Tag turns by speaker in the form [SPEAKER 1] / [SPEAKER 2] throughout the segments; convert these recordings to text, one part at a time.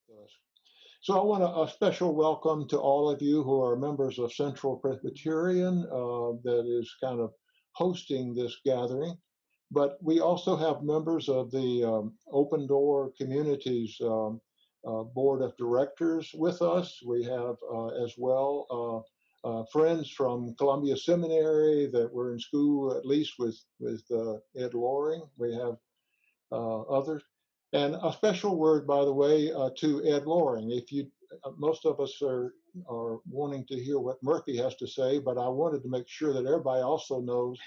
[SPEAKER 1] with us. So I want a special welcome to all of you who are members of Central Presbyterian that is kind of hosting this gathering. But we also have members of the Open Door Communities Board of Directors with us. We have as well friends from Columbia Seminary that were in school at least with Ed Loring. We have others. And a special word, by the way, to Ed Loring. If you, most of us are wanting to hear what Murphy has to say, but I wanted to make sure that everybody also knows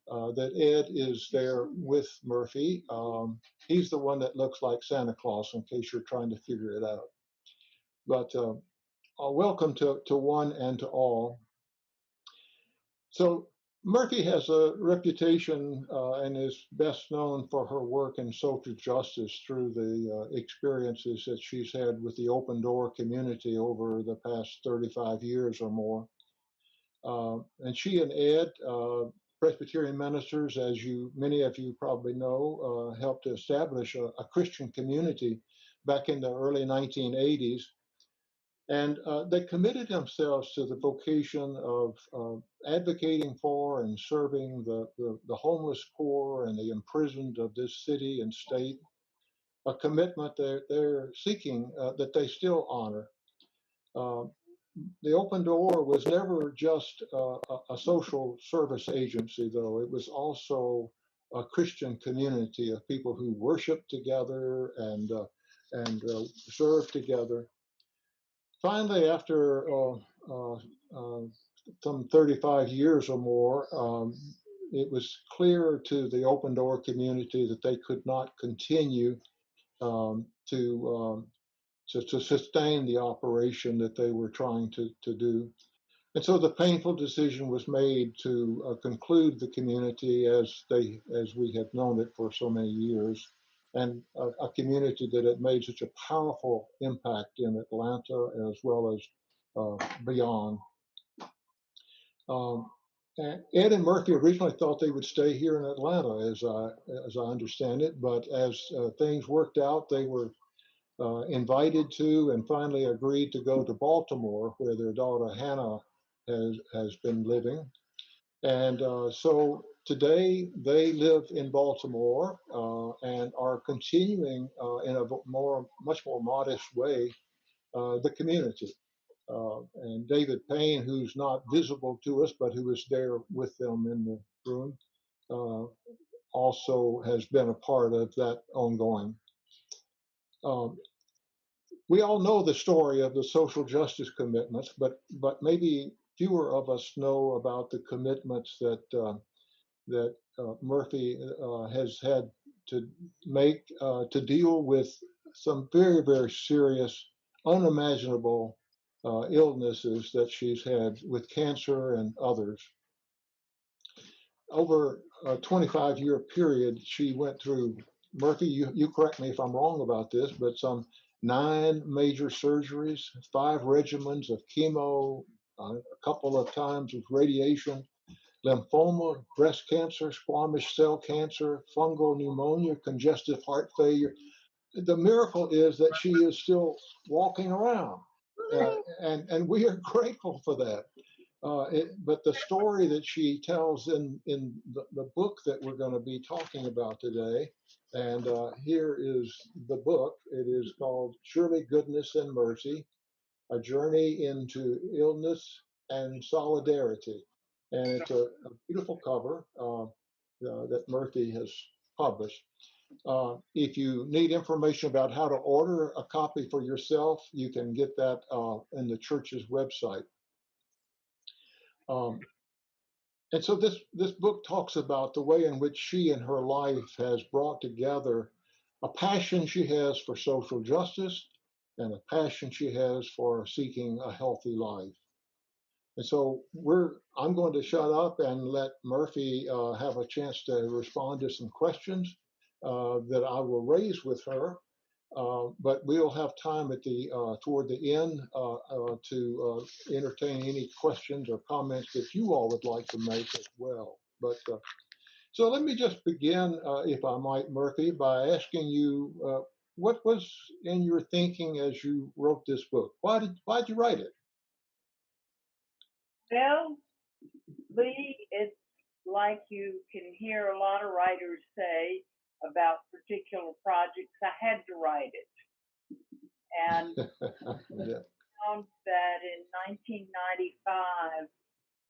[SPEAKER 1] that Ed is there with Murphy. He's the one that looks like Santa Claus, in case you're trying to figure it out. But welcome to one and to all. So Murphy has a reputation and is best known for her work in social justice through the experiences that she's had with the Open Door community over the past 35 years or more. And she and Ed, Presbyterian ministers, as many of you probably know, helped to establish a Christian community back in the early 1980s. And they committed themselves to the vocation of advocating for and serving the homeless poor and the imprisoned of this city and state, a commitment that they're seeking that they still honor. The Open Door was never just a social service agency, though. It was also a Christian community of people who worship together and serve together. Finally, after some 35 years or more, it was clear to the Open Door community that they could not continue to sustain the operation that they were trying to do. And so the painful decision was made to conclude the community as we had known it for so many years, and a community that had made such a powerful impact in Atlanta as well as beyond. Ed and Murphy originally thought they would stay here in Atlanta, as I understand it, but as things worked out, they were invited to and finally agreed to go to Baltimore, where their daughter Hannah has been living. And so today they live in Baltimore and are continuing in a much more modest way the community. And David Payne, who's not visible to us, but who was there with them in the room, also has been a part of that ongoing. We all know the story of the social justice commitments, but maybe fewer of us know about the commitments that Murphy has had to make to deal with some very, very serious, unimaginable illnesses that she's had with cancer and others. Over a 25-year period, she went through, Murphy, you correct me if I'm wrong about this, but some 9 major surgeries, 5 regimens of chemo, a couple of times of radiation, lymphoma, breast cancer, squamous cell cancer, fungal pneumonia, congestive heart failure. The miracle is that she is still walking around, and we are grateful for that. But the story that she tells in the book that we're going to be talking about today, and here is the book. It is called Surely Goodness and Mercy, A Journey into Illness and Solidarity. And it's a beautiful cover that Murphy has published. If you need information about how to order a copy for yourself, you can get that in the church's website. And so this book talks about the way in which she in her life has brought together a passion she has for social justice and a passion she has for seeking a healthy life. And so I'm going to shut up and let Murphy have a chance to respond to some questions that I will raise with her. But we'll have time toward the end to entertain any questions or comments that you all would like to make as well. But so let me just begin, if I might, Murphy, by asking you what was in your thinking as you wrote this book? Why'd you write it?
[SPEAKER 2] Well, Lee, it's like you can hear a lot of writers say about particular projects. I had to write it. And
[SPEAKER 1] Yeah.
[SPEAKER 2] found that in 1995,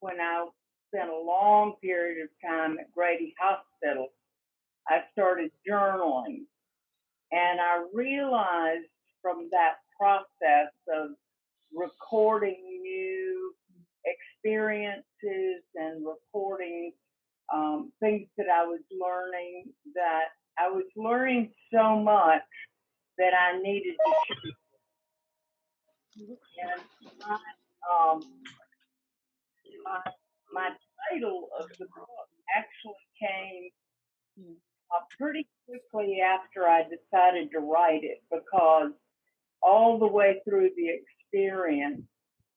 [SPEAKER 2] when I spent a long period of time at Grady Hospital, I started journaling. And I realized from that process of recording new experiences and recording things that I was learning, that I was learning so much that I needed to share. And my, um, my, my title of the book actually came pretty quickly after I decided to write it, because all the way through the experience,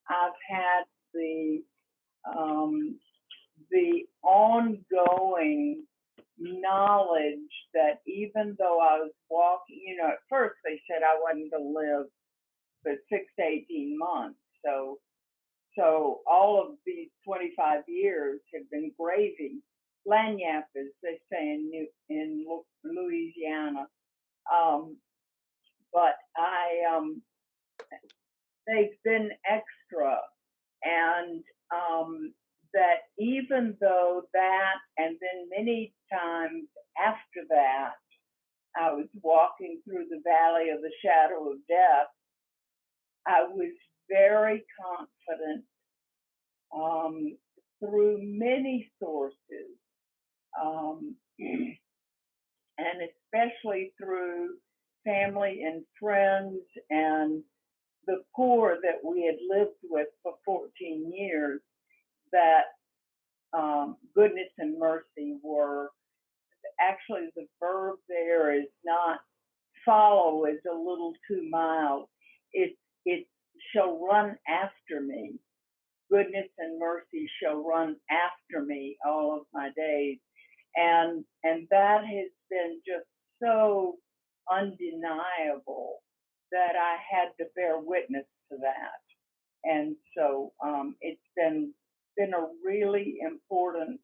[SPEAKER 2] I've had um, the ongoing knowledge that even though I was walking, at first they said I wasn't going to live but 6 to 18 months. So all of these 25 years have been gravy, lagniappe, as they say in Louisiana. Um, but they've been extra, and that even though that, and then many times after that, I was walking through the valley of the shadow of death, I was very confident through many sources, um, and especially through family and friends and the poor that we had lived with for 14 years, that goodness and mercy were actually, the verb there is not follow, is a little too mild. It shall run after me. Goodness and mercy shall run after me all of my days. And that has been just so undeniable that I had to bear witness to that. And so it's been a really important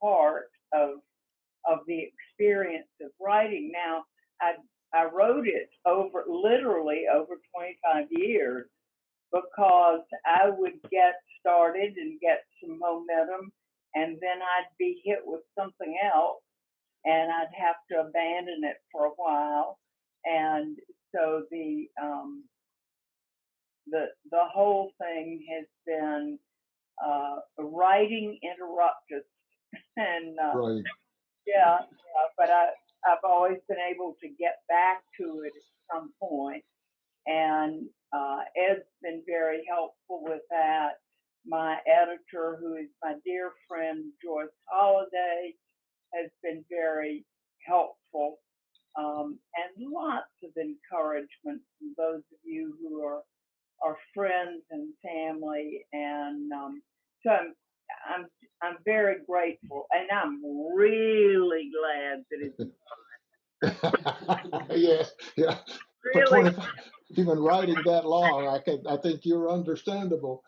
[SPEAKER 2] part of the experience of writing. Now, I wrote it literally over 25 years, because I would get started and get some momentum, and then I'd be hit with something else, and I'd have to abandon it for a while. And so the whole thing has been writing interruptus, and
[SPEAKER 1] Right.
[SPEAKER 2] but I've always been able to get back to it at some point, and Ed's been very helpful with that. My editor, who is my dear friend Joyce Holliday, has been very helpful, and lots of encouragement from those of you who are friends and family, and so I'm very grateful, and I'm really glad that it's
[SPEAKER 1] Yeah, yeah. For
[SPEAKER 2] really
[SPEAKER 1] 25, you've been writing that long. I think you're understandable.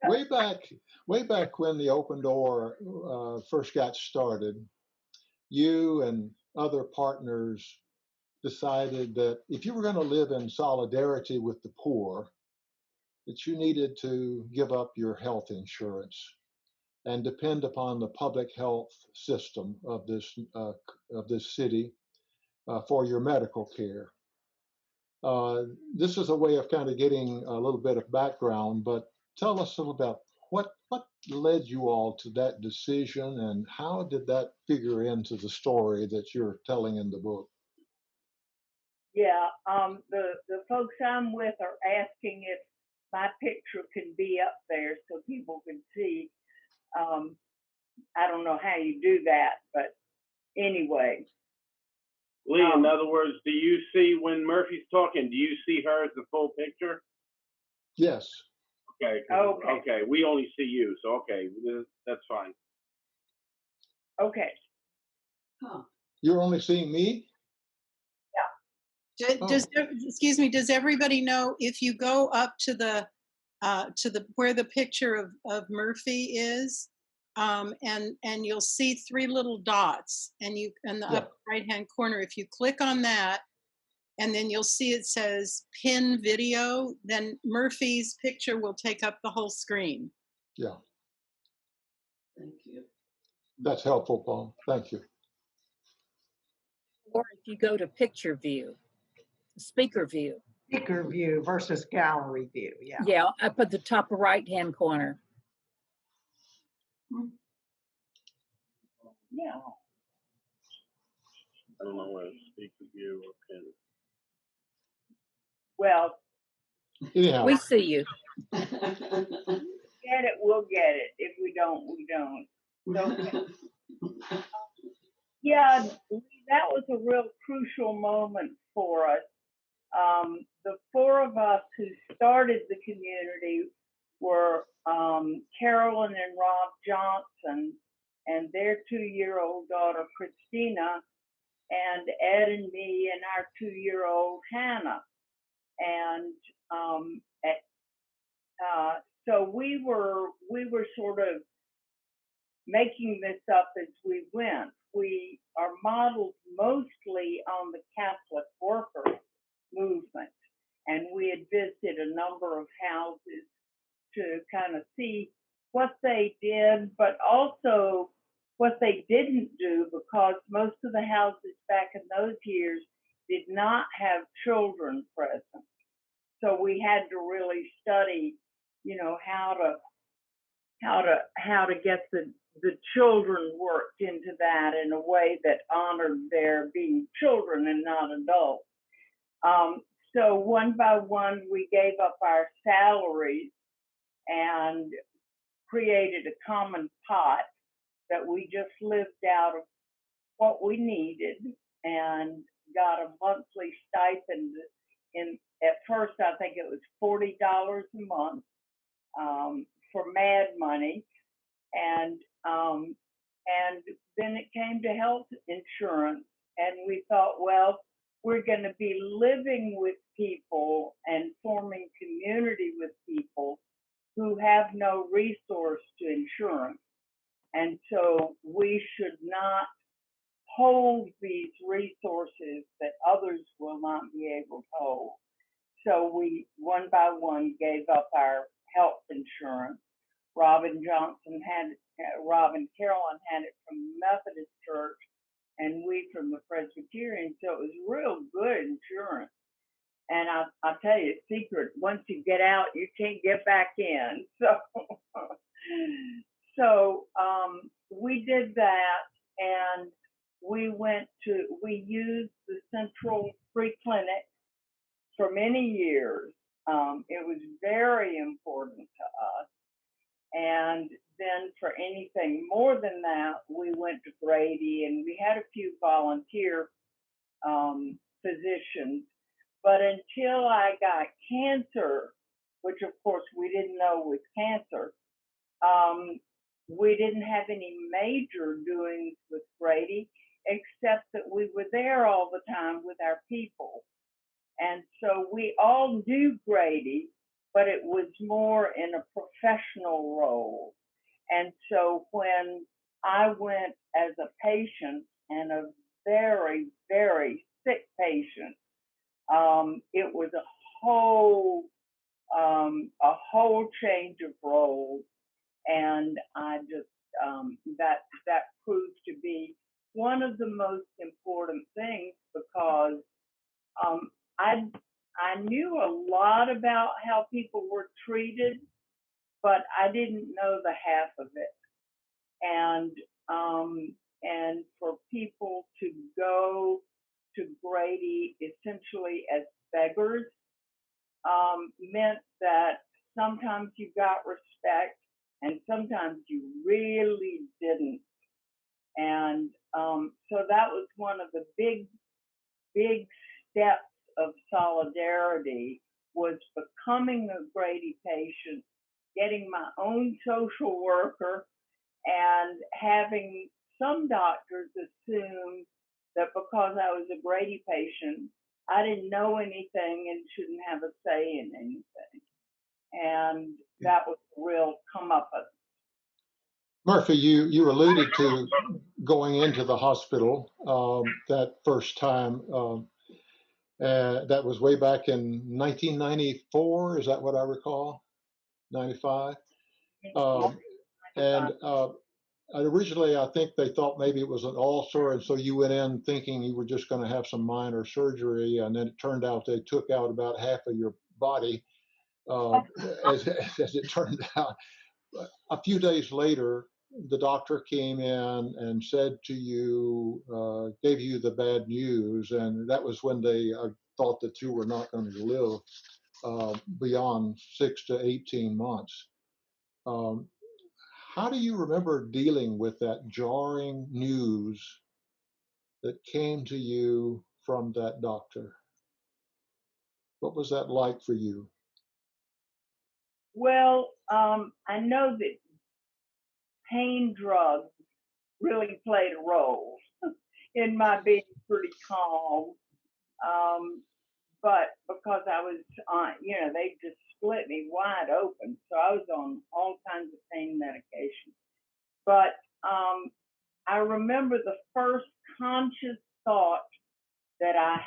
[SPEAKER 1] Way back, way back when the Open Door first got started, you and other partners decided that if you were going to live in solidarity with the poor, that you needed to give up your health insurance and depend upon the public health system of this city for your medical care. This is a way of kind of getting a little bit of background, but tell us a little about what led you all to that decision, and how did that figure into the story that you're telling in the book?
[SPEAKER 2] Yeah, the folks I'm with are asking if my picture can be up there so people can see. Um, I don't know how you do that, but anyway.
[SPEAKER 3] Lee, in other words, do you see when Murphy's talking, do you see her as the full picture?
[SPEAKER 1] Yes.
[SPEAKER 3] Okay. Okay. We only see you, so okay, that's fine.
[SPEAKER 2] Okay.
[SPEAKER 1] You're only seeing me?
[SPEAKER 4] Does excuse me? Does everybody know if you go up to the where the picture of Murphy is, and you'll see three little dots, and you in the upper right hand corner. If you click on that, and then you'll see it says pin video, then Murphy's picture will take up the whole screen.
[SPEAKER 1] Yeah.
[SPEAKER 5] Thank you.
[SPEAKER 1] That's helpful, Paul. Thank you.
[SPEAKER 6] Or if you go to picture view, speaker view.
[SPEAKER 5] Speaker view versus gallery view. Yeah.
[SPEAKER 6] Yeah, up at the top right-hand corner.
[SPEAKER 2] Yeah.
[SPEAKER 3] I don't know whether speak with you or pin.
[SPEAKER 2] Well,
[SPEAKER 1] Anyhow,
[SPEAKER 6] We see you.
[SPEAKER 2] get it, we'll get it. If we don't, we don't. So, yeah, that was a real crucial moment for us. The four of us who started the community were Carolyn and Rob Johnson and their 2-year-old daughter, Christina, and Ed and me and our 2-year-old Hannah. And so we were sort of making this up as we went. We are modeled mostly on the Catholic worker movement, and we had visited a number of houses to kind of see what they did, but also what they didn't do, because most of the houses back in those years did not have children present. So we had to really study, you know, how to get the children worked into that in a way that honored their being children and not adults. So one by one, we gave up our salaries and created a common pot that we just lived out of what we needed, and got a monthly stipend. At first, I think it was $40 a month for mad money, and then it came to health insurance, and we thought, well, we're going to be living with people and forming community with people who have no recourse to insurance, and so we should not hold these resources that others will not be able to hold. So we, one by one, gave up our health insurance. Robin Carroll had it from the Methodist Church, and we from the Presbyterian. So it was real good insurance. And I'll tell you a secret: once you get out, you can't get back in. So we did that, and we used the Central Free Clinic for many years. It was very important to us. And then for anything more than that, we went to Grady, and we had a few volunteer physicians. But until I got cancer, which of course we didn't know was cancer, we didn't have any major doings with Grady, except that we were there all the time with our people. And so we all knew Grady, but it was more in a professional role. And so when I went as a patient, and a very, very sick patient, it was a whole change of roles. And I just, that proved to be one of the most important things, because I knew a lot about how people were treated, but I didn't know the half of it. And for people to go to Grady essentially as beggars meant that sometimes you got respect and sometimes you really didn't. And so that was one of the big steps of solidarity, was becoming a Grady patient, getting my own social worker, and having some doctors assume that because I was a Grady patient, I didn't know anything and shouldn't have a say in anything. And that was a real comeuppance.
[SPEAKER 1] Murphy, you alluded to going into the hospital that first time. That was way back in 1994. Is that what I recall? 95. And originally, I think they thought maybe it was an ulcer, and so you went in thinking you were just going to have some minor surgery, and then it turned out they took out about half of your body, as it turned out. A few days later, the doctor came in and said to you, gave you the bad news, and that was when they thought that you were not going to live beyond 6 to 18 months. How do you remember dealing with that jarring news that came to you from that doctor? What was that like for you?
[SPEAKER 2] Well, I know that pain drugs really played a role in my being pretty calm. But because I was on, they just split me wide open. So I was on all kinds of pain medication. But I remember the first conscious thought that I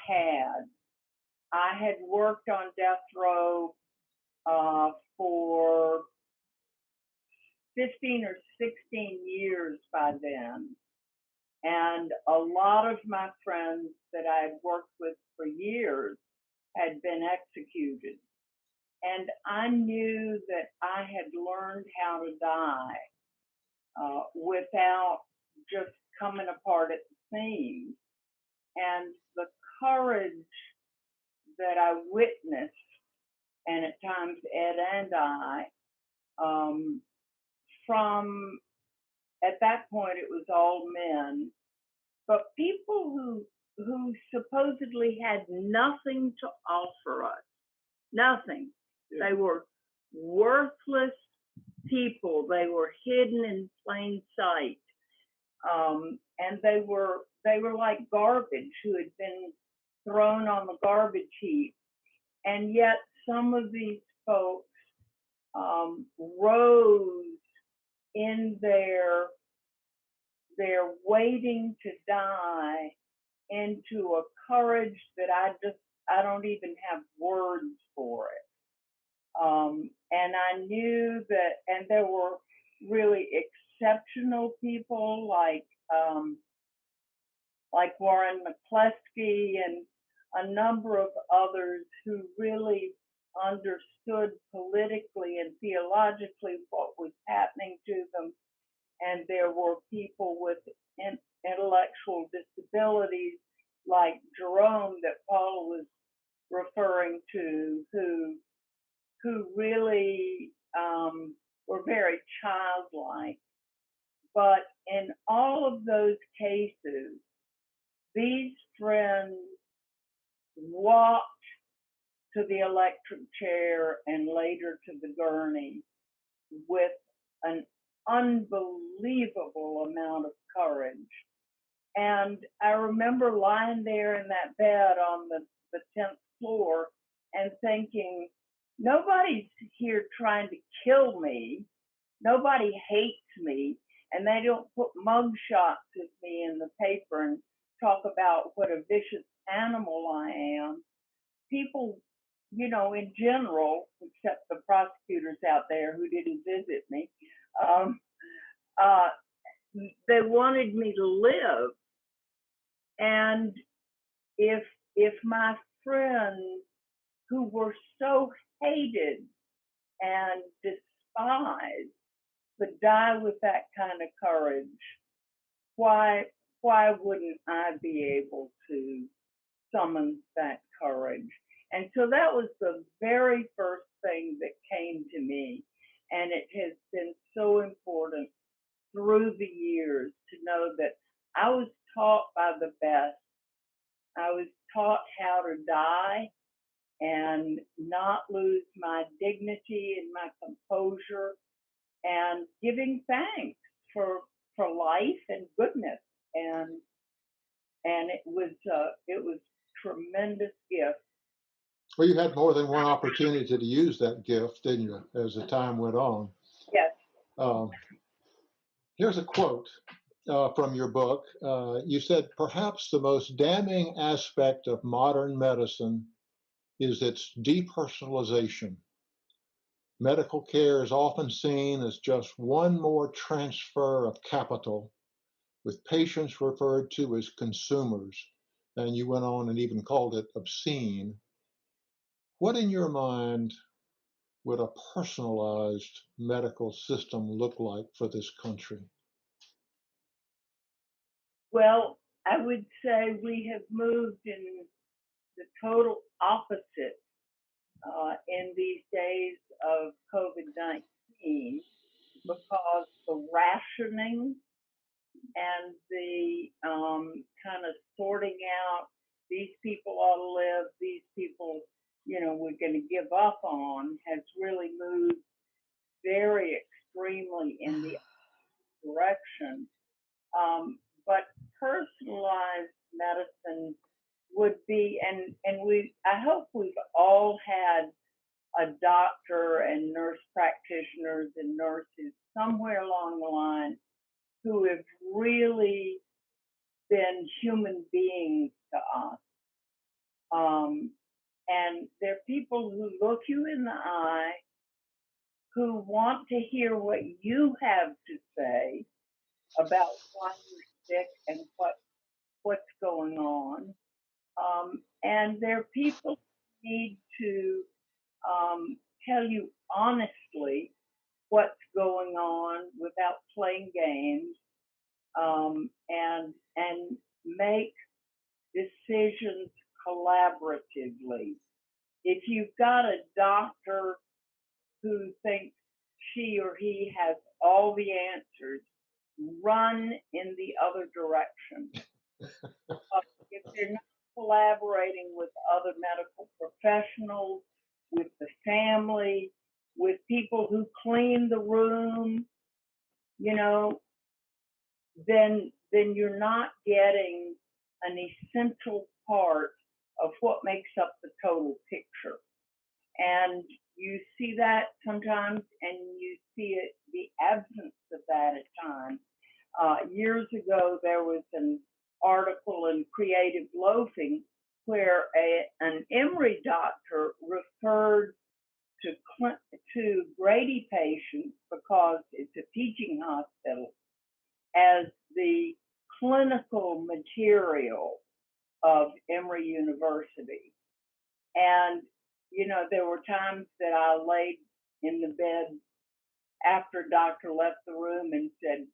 [SPEAKER 2] had worked on death row for 15 or 16 years by then. And a lot of my friends that I had worked with for years had been executed. And I knew that I had learned how to die without just coming apart at the seams. And the courage that I witnessed, and at times Ed and I, from at that point it was all men, but people who supposedly had nothing to offer us, nothing. Yeah. They were worthless people. They were hidden in plain sight, and they were like garbage who had been thrown on the garbage heap. And yet some of these folks rose in their waiting to die into a courage that I don't even have words for it. And I knew that, and there were really exceptional people like Warren McCleskey and a number of others who really understood politically and theologically what was happening to them. And there were people with intellectual disabilities like Jerome that Paul was referring to, who really were very childlike. But in all of those cases, these friends walked to the electric chair and later to the gurney with an unbelievable amount of courage. And I remember lying there in that bed on the 10th floor and thinking, nobody's here trying to kill me. Nobody hates me. And they don't put mug shots of me in the paper and talk about what a vicious animal I am. People, in general, except the prosecutors out there who didn't visit me, they wanted me to live. And if my friends who were so hated and despised could die with that kind of courage, why wouldn't I be able to summon that courage? And so that was the very first thing that came to me. And it has been so important through the years to know that I was taught by the best. I was taught how to die and not lose my dignity and my composure, and giving thanks for life and goodness. And it was tremendous gift.
[SPEAKER 1] Well, you had more than one opportunity to use that gift, didn't you, as the time went on?
[SPEAKER 2] Yes.
[SPEAKER 1] Um, Here's a quote from your book. You said, perhaps the most damning aspect of modern medicine is its depersonalization. Medical care is often seen as just one more transfer of capital, with patients referred to as consumers. And you went on and even called it obscene. What in your mind would a personalized medical system look like for this country?
[SPEAKER 2] Well, I would say we have moved in the total opposite in these days of COVID-19, because the rationing and the kind of sorting out, these people ought to live, these people, we're going to give up on, has really moved very extremely in the direction. But personalized medicine would be, I hope we've all had a doctor and nurse practitioners and nurses somewhere along the line who have really been human beings to us. And they're people who look you in the eye, who want to hear what you have to say about why you're sick and what's going on. And they're people who need to tell you honestly what's going on without playing games, and make decisions collaboratively. If you've got a doctor who thinks she or he has all the answers, run in the other direction. If they're not collaborating with other medical professionals, with the family, with people who clean the room, then you're not getting an essential part of what makes up the total picture. And you see that sometimes, and you see it, the absence of that at times. Years ago, there was an article in Creative Loafing where an Emory doctor referred to Grady patients, because it's a teaching hospital, as the clinical material of Emory University. And, there were times that I laid in the bed after doctor left the room and said,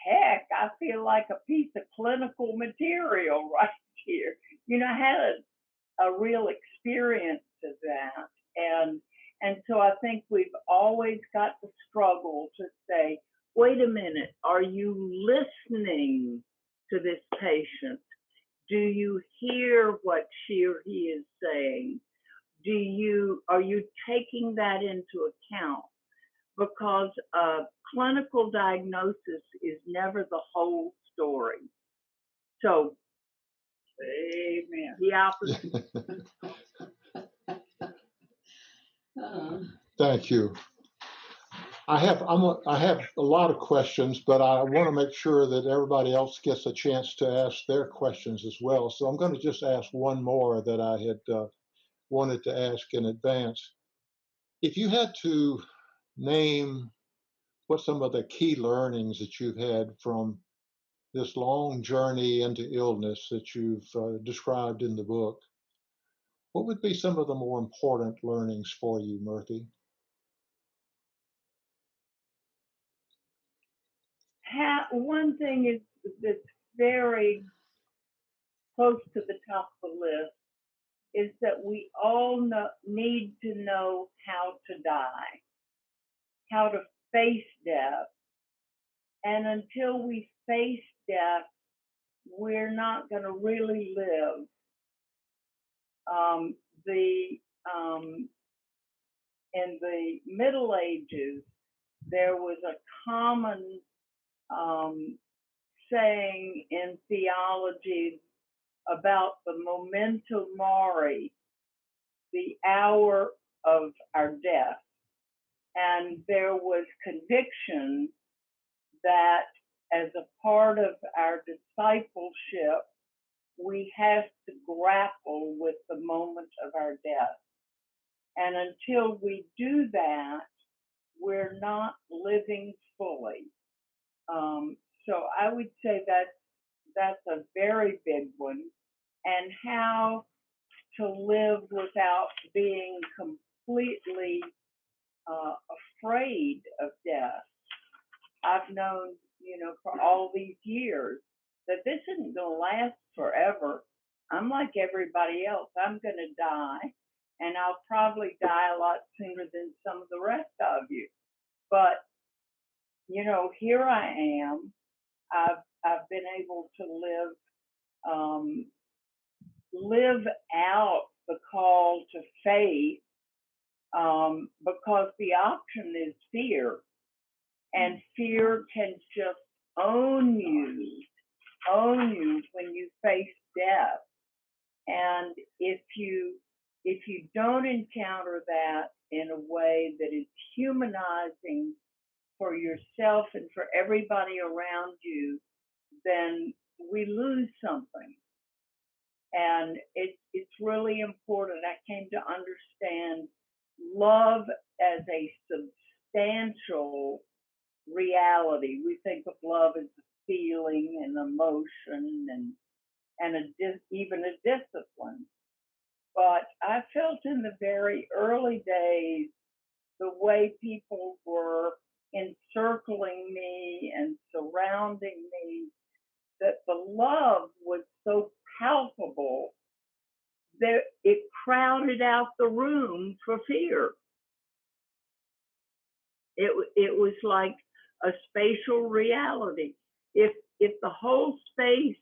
[SPEAKER 2] heck, I feel like a piece of clinical material right here. I had a real experience of that. And so I think we've always got to struggle to say, wait a minute, are you listening to this patient? Do you hear what she or he is saying? Are you taking that into account? Because a clinical diagnosis is never the whole story. So, amen. The opposite.
[SPEAKER 1] Thank you. I have a lot of questions, but I want to make sure that everybody else gets a chance to ask their questions as well. So I'm going to just ask one more that I had wanted to ask in advance. If you had to name what some of the key learnings that you've had from this long journey into illness that you've described in the book, what would be some of the more important learnings for you, Murphy?
[SPEAKER 2] One thing that's very close to the top of the list is that we all need to know how to die, how to face death. And until we face death, we're not going to really live. In the Middle Ages, there was a common saying in theology about the memento mori, the hour of our death. And there was conviction that as a part of our discipleship, we have to grapple with the moment of our death. And until we do that, we're not living fully. So I would say that's a very big one. And how to live without being completely afraid of death. I've known, for all these years that this isn't going to last forever. I'm like everybody else. I'm going to die, and I'll probably die a lot sooner than some of the rest of you. But, here I am. I've been able to live out the call to faith, because the option is fear. And fear can just own you when you face death. And if you don't encounter that in a way that is humanizing for yourself and for everybody around you, then we lose something. And it's really important. I came to understand love as a substantial reality. We think of love as a feeling and emotion and even a discipline. But I felt in the very early days the way people were encircling me and surrounding me, that the love was so palpable that it crowded out the room for fear. It was like a spatial reality. If the whole space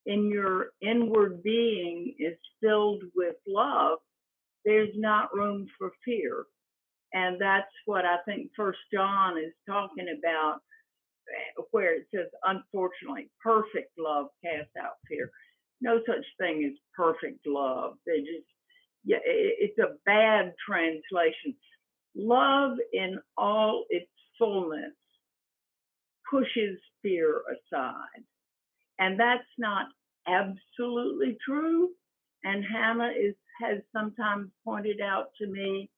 [SPEAKER 2] in your inward being is filled with love, there's not room for fear. And that's what I think First John is talking about, where it says, unfortunately, perfect love casts out fear. No such thing as perfect love. It's a bad translation. Love in all its fullness pushes fear aside. And that's not absolutely true. And Hannah has sometimes pointed out to me,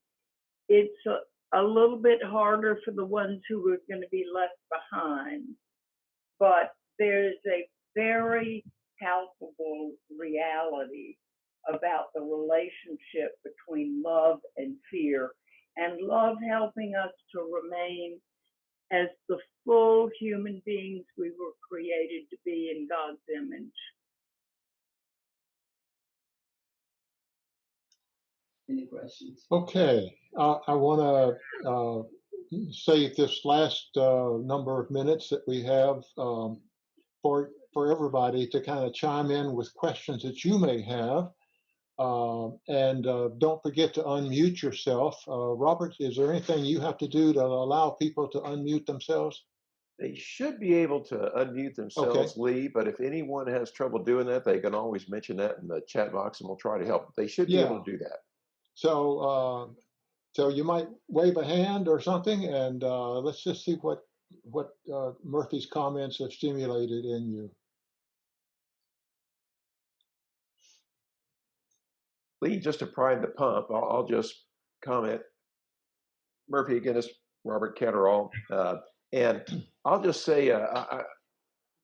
[SPEAKER 2] it's a little bit harder for the ones who are going to be left behind. But there's a very palpable reality about the relationship between love and fear, and love helping us to remain as the full human beings we were created to be in God's image.
[SPEAKER 7] Any questions?
[SPEAKER 1] Okay, I want to save this last number of minutes that we have for everybody to kind of chime in with questions that you may have. And don't forget to unmute yourself. Robert, is there anything you have to do to allow people to unmute themselves?
[SPEAKER 8] They should be able to unmute themselves,
[SPEAKER 1] Okay.
[SPEAKER 8] Lee, but if anyone has trouble doing that, they can always mention that in the chat box and we'll try to help. They should be able to do that.
[SPEAKER 1] So you might wave a hand or something, and let's just see what Murphy's comments have stimulated in you.
[SPEAKER 8] Lee, just to prime the pump, I'll just comment. Murphy, again, is Robert Catterall. And I'll just say,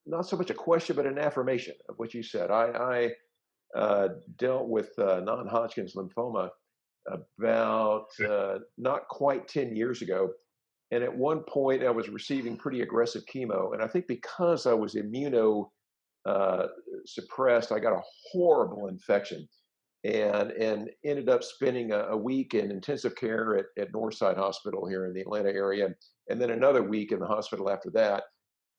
[SPEAKER 8] not so much a question, but an affirmation of what you said. I dealt with non-Hodgkin's lymphoma about not quite 10 years ago. And at one point, I was receiving pretty aggressive chemo. And I think because I was immunosuppressed, I got a horrible infection and ended up spending a week in intensive care at Northside Hospital here in the Atlanta area, and then another week in the hospital after that.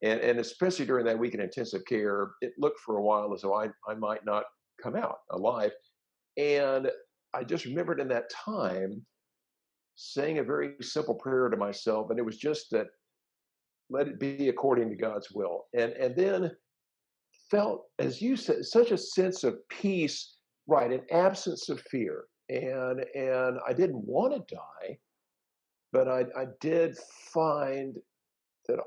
[SPEAKER 8] And especially during that week in intensive care, it looked for a while as though I might not come out alive. And I just remembered in that time saying a very simple prayer to myself, and it was just that, let it be according to God's will. And then felt, as you said, such a sense of peace, right, an absence of fear. And I didn't want to die, but I did find that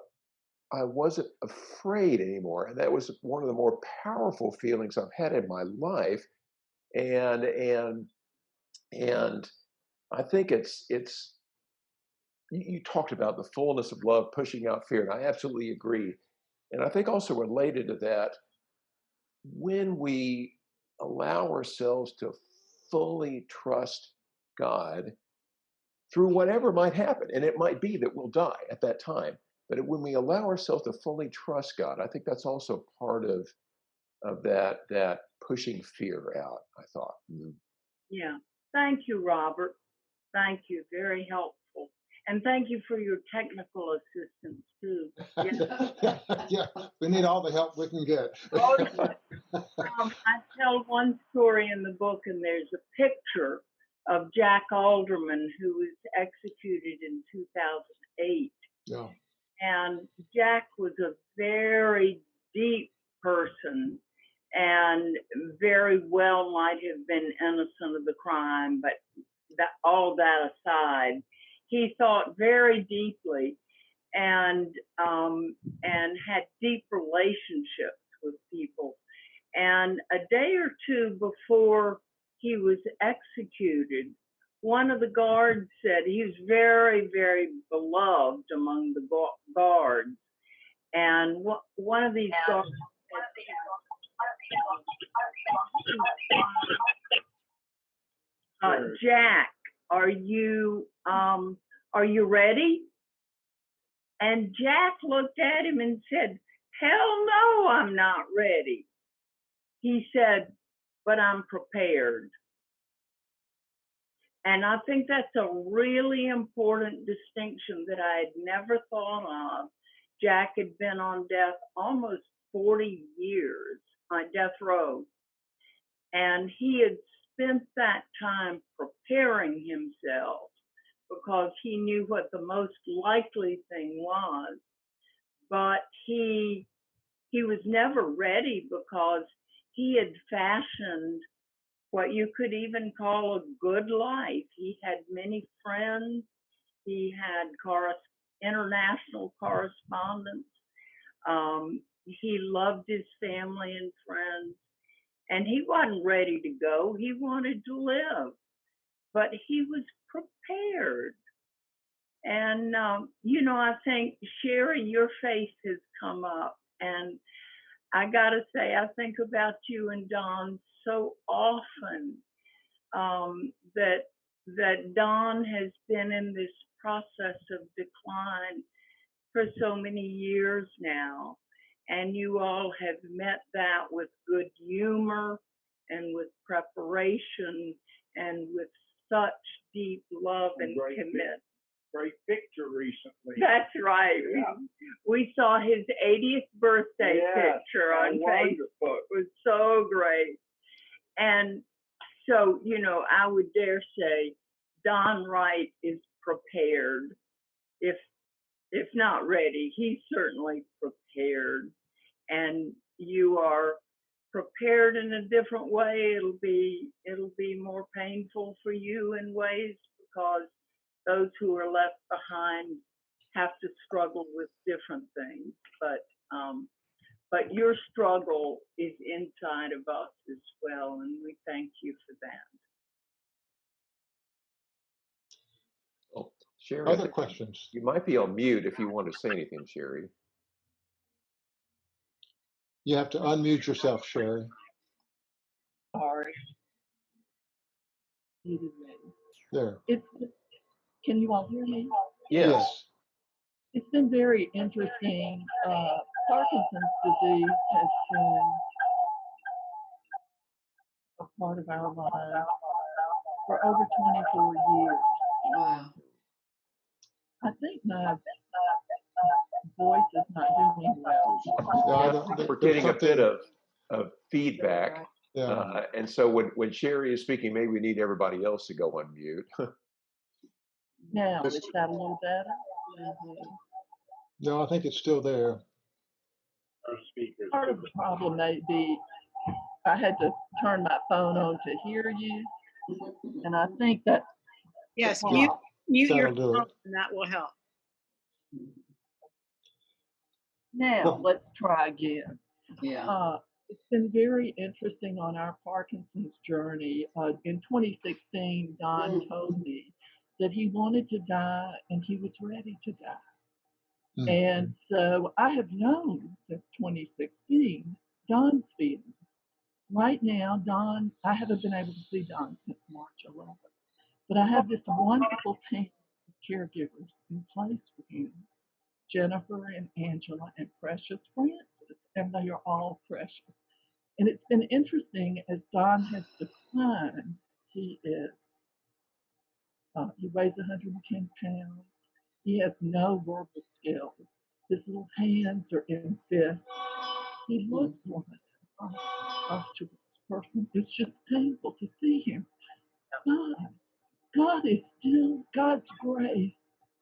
[SPEAKER 8] I wasn't afraid anymore. And that was one of the more powerful feelings I've had in my life. And I think it's you talked about the fullness of love pushing out fear, and I absolutely agree. And I think also related to that, when we allow ourselves to fully trust God through whatever might happen, and it might be that we'll die at that time, but when we allow ourselves to fully trust God, I think that's also part of that pushing fear out, I thought. Mm.
[SPEAKER 2] Yeah. Thank you, Robert. Thank you. Very helpful. And thank you for your technical assistance too. Yeah.
[SPEAKER 1] Yeah, we need all the help we can get.
[SPEAKER 2] I tell one story in the book, and there's a picture of Jack Alderman, who was executed in 2008.
[SPEAKER 1] Yeah.
[SPEAKER 2] And Jack was a very deep person and very well might have been innocent of the crime, but all that aside, he thought very deeply and had deep relationships with people. And a day or two before he was executed, one of the guards said, he was very, very beloved among the guards. And one of these guards said, Jack, are you ready? And Jack looked at him and said, hell no, I'm not ready. He said, but I'm prepared. And I think that's a really important distinction that I had never thought of. Jack had been on death almost 40 years on death row. And he had spent that time preparing himself because he knew what the most likely thing was. But he was never ready because he had fashioned what you could even call a good life. He had many friends. He had international correspondence. He loved his family and friends. And he wasn't ready to go. He wanted to live. But he was prepared. And, I think, Sherry, your face has come up. And I got to say, I think about you and Don so often, that Don has been in this process of decline for so many years now. And you all have met that with good humor and with preparation and with such deep love and commitment.
[SPEAKER 9] Great picture recently.
[SPEAKER 2] That's right.
[SPEAKER 9] Yeah.
[SPEAKER 2] We saw his 80th birthday picture on Facebook. It was so great. And so, I would dare say Don Wright is prepared. If not ready, he's certainly prepared. And you are prepared in a different way. It'll be more painful for you in ways because those who are left behind have to struggle with different things. But your struggle is inside of us as well, and we thank you for that.
[SPEAKER 8] Oh, Sherry,
[SPEAKER 1] Other questions?
[SPEAKER 8] You might be on mute if you want to say anything, Sherry.
[SPEAKER 1] You have to unmute yourself, Sherry.
[SPEAKER 2] Sorry.
[SPEAKER 1] There.
[SPEAKER 10] Can you all hear me?
[SPEAKER 8] Yes.
[SPEAKER 10] It's been very interesting. Parkinson's disease has been a part of our lives for over 24 years.
[SPEAKER 7] Wow.
[SPEAKER 10] I think my voice is not doing well.
[SPEAKER 8] We're getting a bit of feedback.
[SPEAKER 1] Yeah.
[SPEAKER 8] And so when Sherry is speaking, maybe we need everybody else to go on mute.
[SPEAKER 10] Now, is that a little better?
[SPEAKER 1] No, I think it's still there.
[SPEAKER 3] Our speakers
[SPEAKER 10] part of the problem may be I had to turn my phone on to hear you, and I think that's the
[SPEAKER 4] Yes,
[SPEAKER 10] problem.
[SPEAKER 4] mute your
[SPEAKER 1] That'll do
[SPEAKER 4] phone
[SPEAKER 1] it.
[SPEAKER 4] and that will help.
[SPEAKER 10] Now, let's try again.
[SPEAKER 7] Yeah.
[SPEAKER 10] It's been very interesting on our Parkinson's journey. In 2016, Don told me that he wanted to die and he was ready to die. And so I have known since 2016 Don's feelings. Right now, Don, I haven't been able to see Don since March 11th, but I have this wonderful team of caregivers in place for him, Jennifer and Angela and Precious Francis, and they are all precious. And it's been interesting as Don has declined. He weighs 110 pounds. He has no verbal skills. His little hands are in fists. He looks like a posthumous person. It's just painful to see him. God is still, God's grace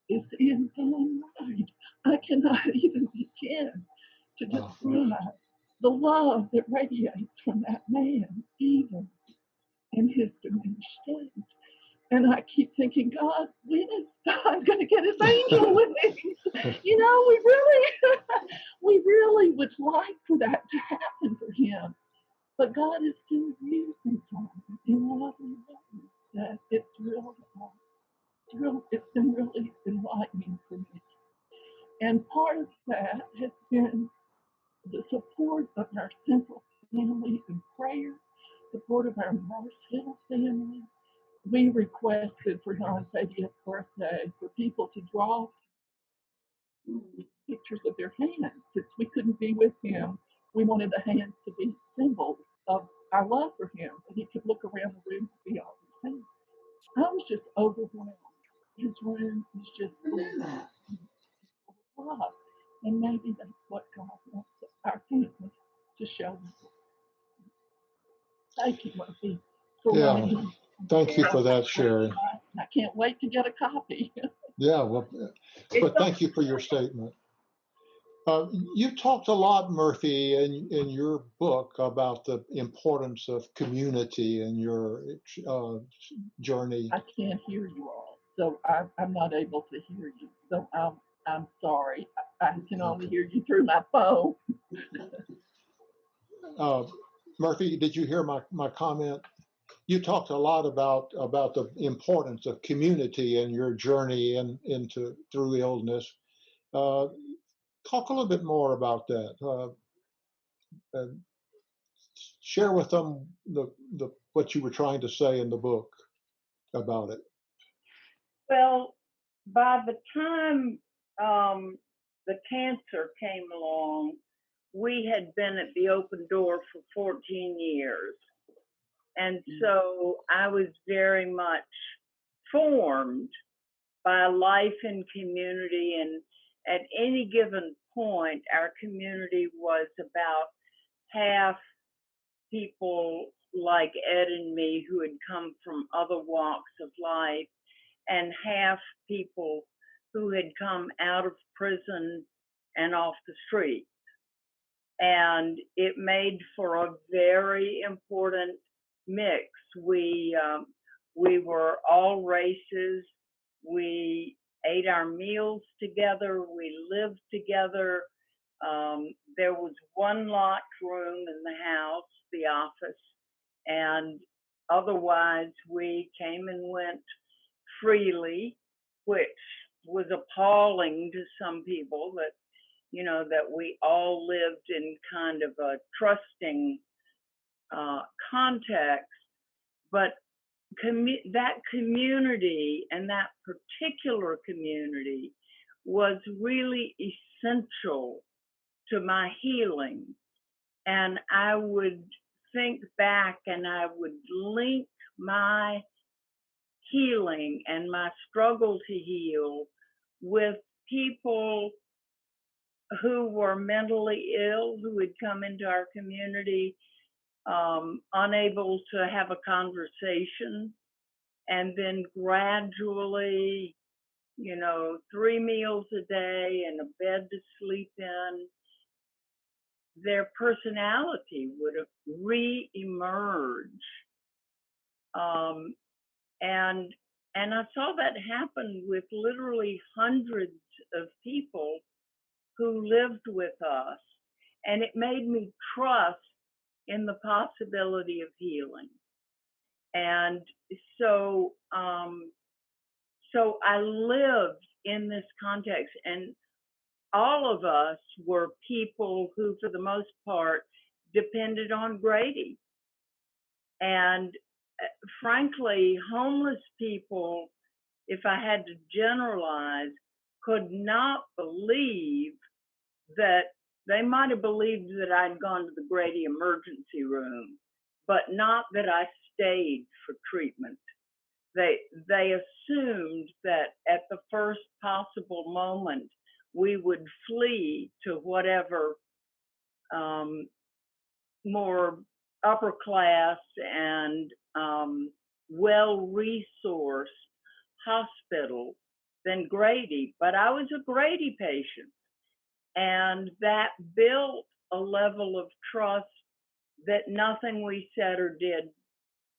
[SPEAKER 10] is in the light. I cannot even begin to describe the love that radiates from that man, even in his diminished state. And I keep thinking, God, when is God going to get his angel wings? You know, we really would like for that to happen for him. But God is still using him in lovely ways. That it's been really enlightening for me. And part of that has been the support of our Central family in prayer, support of our Morris Hill family. We requested for Don's 80th birthday for people to draw pictures of their hands. Since we couldn't be with him, we wanted the hands to be symbols of our love for him, that he could look around the room and see all these hands. I was just overwhelmed. His room is just full of love. And maybe that's what God wants our family to show us. Thank you, Murphy, for letting me.
[SPEAKER 1] Thank you for that, Sherry.
[SPEAKER 10] I can't wait to get a copy.
[SPEAKER 1] Yeah, well, but thank you for your statement. You talked a lot, Murphy, in your book about the importance of community in your journey.
[SPEAKER 10] I can't hear you all, so I'm not able to hear you. So I'm sorry. I can only hear you through my phone.
[SPEAKER 1] Murphy, did you hear my comment? You talked a lot about the importance of community in your journey through illness. Talk a little bit more about that. Share with them what you were trying to say in the book about it.
[SPEAKER 2] Well, by the time the cancer came along, we had been at the Open Door for 14 years. And so I was very much formed by life in community. And at any given point, our community was about half people like Ed and me who had come from other walks of life, and half people who had come out of prison and off the street. And it made for a very important mix. We were all races. We ate our meals together. We lived together. There was one locked room in the house, the office, and otherwise we came and went freely, which was appalling to some people that, you know, that we all lived in kind of a trusting context. But that community and that particular community was really essential to my healing. And I would think back and I would link my healing and my struggle to heal with people who were mentally ill, who had come into our community, unable to have a conversation, and then gradually, you know, 3 meals a day and a bed to sleep in, their personality would re-emerge. And I saw that happen with literally hundreds of people who lived with us, and it made me trust in the possibility of healing. And so, so I lived in this context, and all of us were people who, for the most part, depended on Grady. And frankly, homeless people, if I had to generalize, could not believe that they might have believed that I'd gone to the Grady emergency room, but not that I stayed for treatment. They assumed that at the first possible moment, we would flee to whatever more upper class and well-resourced hospital than Grady. But I was a Grady patient, and that built a level of trust that nothing we said or did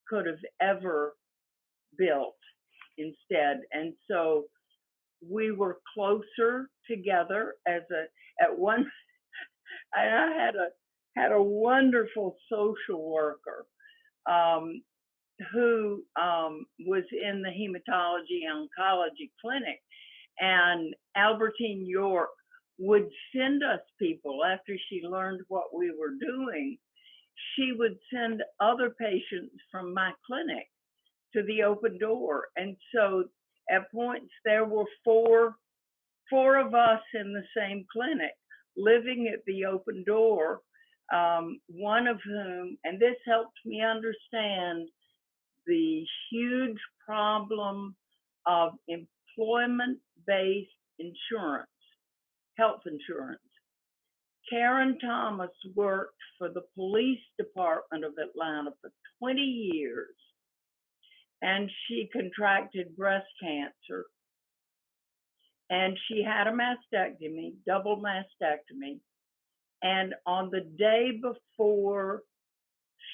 [SPEAKER 2] could have ever built instead. And so we were closer together at one. I had a wonderful social worker who was in the hematology oncology clinic, and Albertine York would send us people after she learned what we were doing. She would send other patients from my clinic to the open door. And so at points there were four of us in the same clinic living at the open door, one of whom, and this helped me understand the huge problem of employment-based insurance, health insurance. Karen Thomas worked for the police department of Atlanta for 20 years, and she contracted breast cancer. And she had a mastectomy, double mastectomy. And on the day before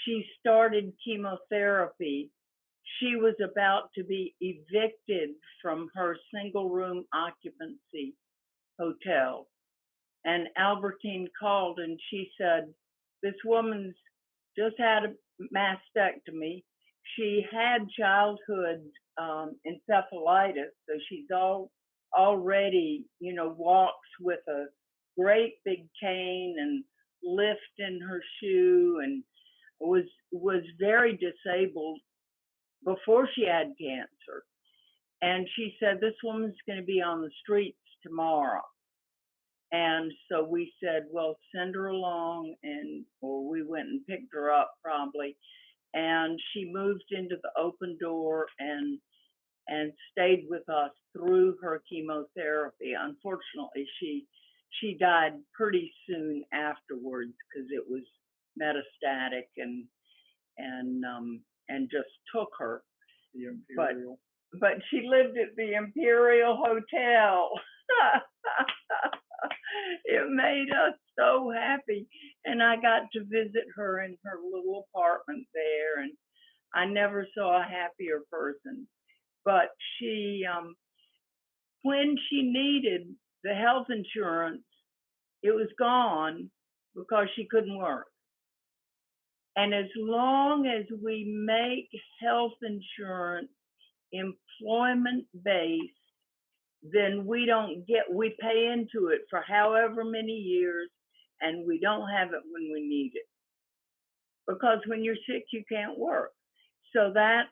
[SPEAKER 2] she started chemotherapy, she was about to be evicted from her single room occupancy hotel. And Albertine called and she said, this woman's just had a mastectomy. She had childhood encephalitis, so she's already, walks with a great big cane and lift in her shoe, and was very disabled before she had cancer. And she said, this woman's going to be on the streets tomorrow. And so we said, well, send her along, or we went and picked her up probably. And she moved into the open door and stayed with us through her chemotherapy. Unfortunately, she died pretty soon afterwards because it was metastatic and just took her.
[SPEAKER 1] The Imperial.
[SPEAKER 2] But she lived at the Imperial Hotel. It made us so happy, and I got to visit her in her little apartment there, and I never saw a happier person. But she, when she needed the health insurance, it was gone because she couldn't work. And as long as we make health insurance employment-based, then we pay into it for however many years, and we don't have it when we need it. Because when you're sick, you can't work. So that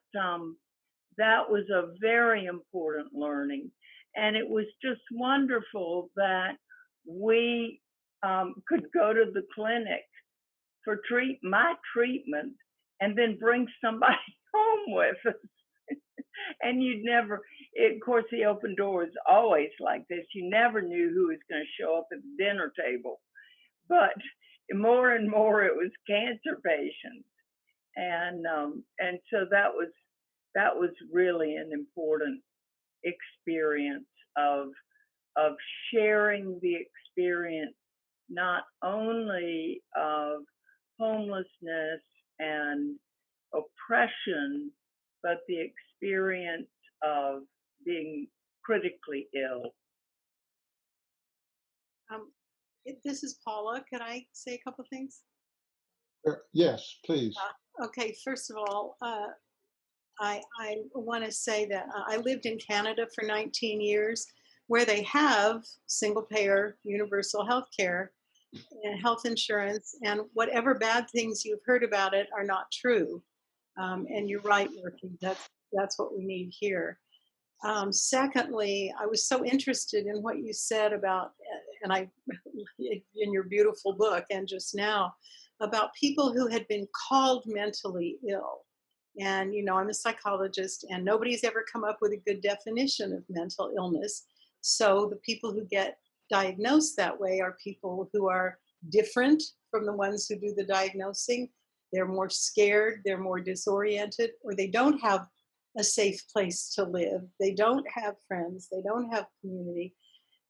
[SPEAKER 2] was a very important learning. And it was just wonderful that we could go to the clinic for my treatment and then bring somebody home with us. And of course, the open door is always like this. You never knew who was going to show up at the dinner table. But more and more, it was cancer patients. And so that was really an important experience of sharing the experience, not only
[SPEAKER 4] This is Paula. Could I say a couple things?
[SPEAKER 1] Yes, please.
[SPEAKER 4] Okay, first of all, I want to say that I lived in Canada for 19 years, where they have single payer universal health care and health insurance, and whatever bad things you've heard about it are not true. And you're right, Murphy. That's what we need here. Secondly, I was so interested in what you said about, and in your beautiful book, and just now, about people who had been called mentally ill. And, I'm a psychologist, and nobody's ever come up with a good definition of mental illness. So the people who get diagnosed that way are people who are different from the ones who do the diagnosing. They're more scared, they're more disoriented, or they don't have a safe place to live. They don't have friends, they don't have community.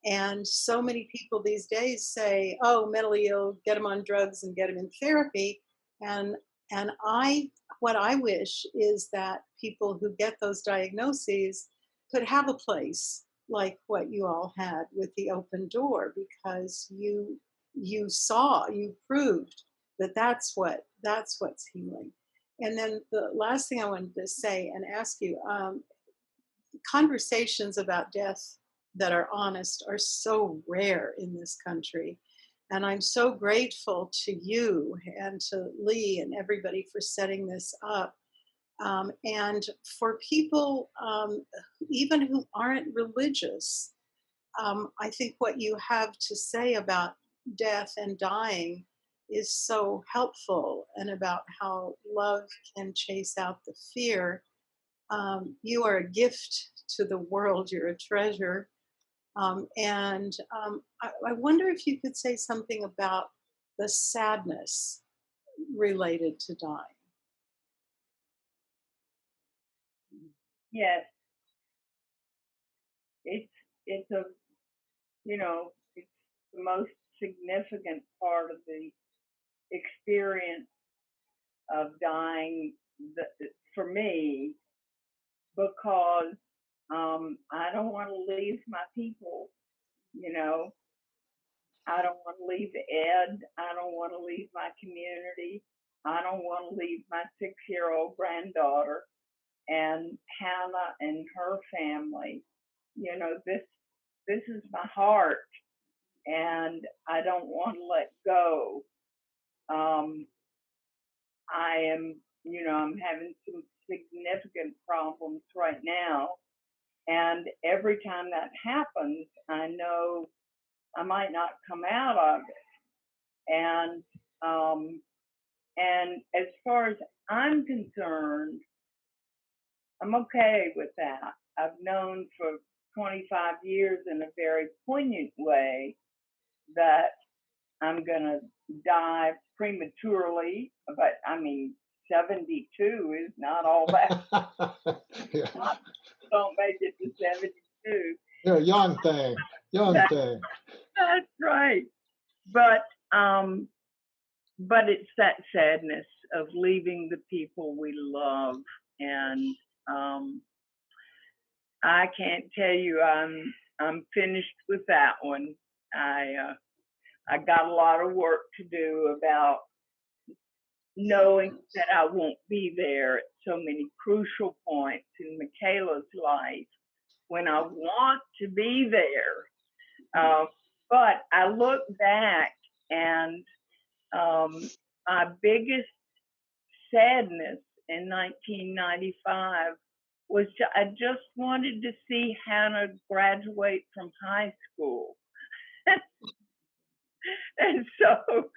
[SPEAKER 4] And so many people these days say, oh, mentally ill, get them on drugs and get them in therapy. And what I wish is that people who get those diagnoses could have a place like what you all had with the open door, because you proved that that's what's healing. And then the last thing I wanted to say and ask you, conversations about death that are honest are so rare in this country. And I'm so grateful to you and to Lee and everybody for setting this up. And for people, even who aren't religious, I think what you have to say about death and dying is so helpful, and about how love can chase out the fear. You are a gift to the world. You're a treasure. I wonder if you could say something about the sadness related to dying.
[SPEAKER 2] Yes, it's a it's the most significant part of the experience of dying for me, because I don't want to leave my people. I don't want to leave Ed. I don't want to leave my community. I don't want to leave my 6-year-old granddaughter and Hannah and her family. This is my heart, and I don't want to let go. I am, I'm having some significant problems right now, and every time that happens, I know I might not come out of it. And as far as I'm concerned, I'm okay with that. I've known for 25 years in a very poignant way that I'm going to die prematurely, but 72 is not all that.
[SPEAKER 1] Yeah.
[SPEAKER 2] Don't make it to 72.
[SPEAKER 1] You're a young thing.
[SPEAKER 2] That's right. But it's that sadness of leaving the people we love, and I can't tell you I'm finished with that one. I got a lot of work to do about knowing that I won't be there at so many crucial points in Michaela's life when I want to be there. But I look back, and my biggest sadness in 1995 was I just wanted to see Hannah graduate from high school. And so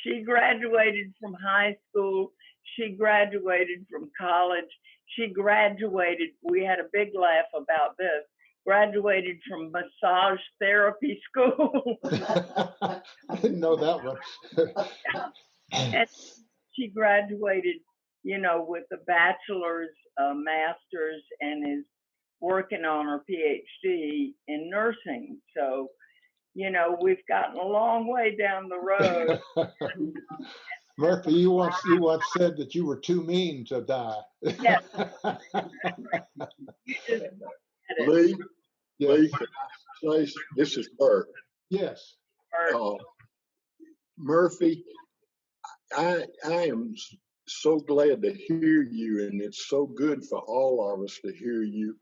[SPEAKER 2] she graduated from high school. She graduated from college. She graduated, we had a big laugh about this, graduated from massage therapy school.
[SPEAKER 1] I didn't know that one.
[SPEAKER 2] And she graduated, with a bachelor's, master's, and is working on her PhD in nursing. So, we've gotten a long way down the road.
[SPEAKER 1] Murphy, you once said that you were too mean to die.
[SPEAKER 2] Yes. You just said it.
[SPEAKER 11] Lee,
[SPEAKER 1] Yes.
[SPEAKER 11] Lee, this is Bert.
[SPEAKER 1] Yes.
[SPEAKER 11] Murphy, I am so glad to hear you, and it's so good for all of us to hear you.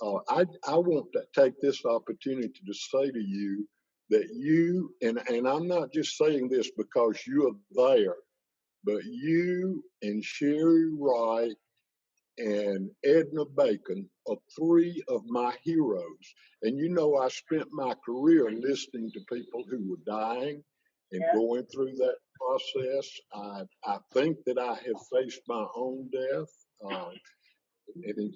[SPEAKER 11] I want to take this opportunity to say to you that you, and I'm not just saying this because you're there, but you and Sherry Wright and Edna Bacon are three of my heroes. And you know, I spent my career listening to people who were dying and going through that process. I think that I have faced my own death. I'm